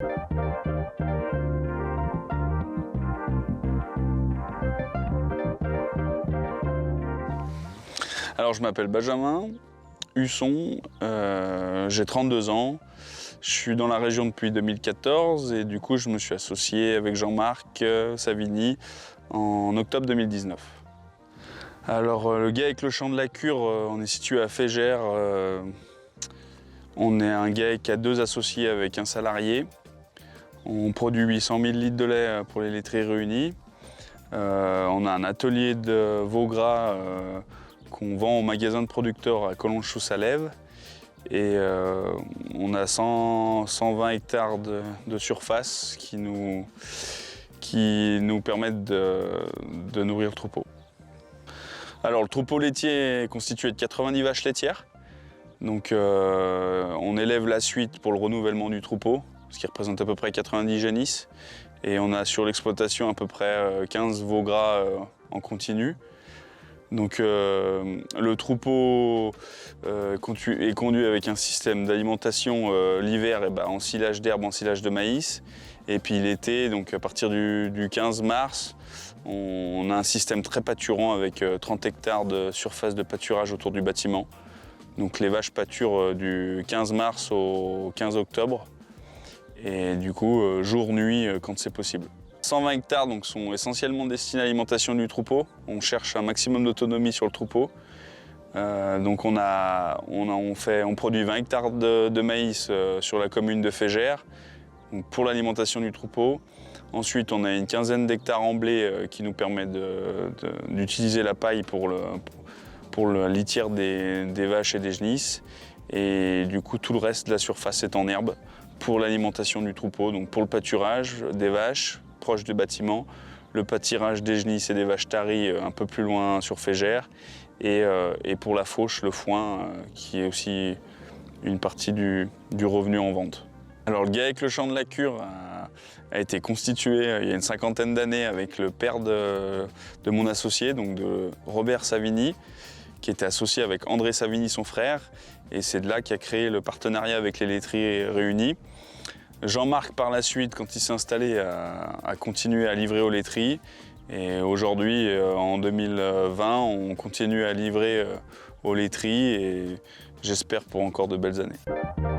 Alors je m'appelle Benjamin Husson, j'ai 32 ans, je suis dans la région depuis 2014 et du coup je me suis associé avec Jean-Marc Savigny en octobre 2019. Alors le GAEC Le Champ de la Cure, on est situé à Fégère, on est un GAEC à 2 associés avec un salarié. On produit 800 000 litres de lait pour les laiteries réunies. On a un atelier de veau gras qu'on vend au magasin de producteurs à Collonges-sous-Salève. Et on a 120 hectares de surface qui nous permettent de nourrir le troupeau. Alors le troupeau laitier est constitué de 90 vaches laitières. Donc on élève la suite pour le renouvellement du troupeau, ce qui représente à peu près 90 génisses. Et on a sur l'exploitation à peu près 15 veaux gras en continu. Donc le troupeau est conduit avec un système d'alimentation l'hiver en silage d'herbe, en silage de maïs. Et puis l'été, donc à partir du 15 mars, on a un système très pâturant avec 30 hectares de surface de pâturage autour du bâtiment. Donc les vaches pâturent du 15 mars au 15 octobre. Et du coup, jour-nuit quand c'est possible. 120 hectares donc, sont essentiellement destinés à l'alimentation du troupeau. On cherche un maximum d'autonomie sur le troupeau. Donc on produit 20 hectares de maïs sur la commune de Fégère donc pour l'alimentation du troupeau. Ensuite, on a une quinzaine d'hectares en blé qui nous permet d'utiliser la paille pour la litière des vaches et des genisses. Et du coup, tout le reste de la surface est en herbe pour l'alimentation du troupeau, donc pour le pâturage des vaches proche du bâtiment, le pâturage des genisses et des vaches taries un peu plus loin sur Fégère, et pour la fauche, le foin, qui est aussi une partie du revenu en vente. Alors le GAEC Le Champ de la Cure a été constitué il y a une cinquantaine d'années avec le père de mon associé, donc de Robert Savigny, qui était associé avec André Savigny, son frère, et c'est de là qu'a créé le partenariat avec les laiteries réunies. Jean-Marc, par la suite, quand il s'est installé, a continué à livrer aux laiteries. Et aujourd'hui, en 2020, on continue à livrer aux laiteries et j'espère pour encore de belles années.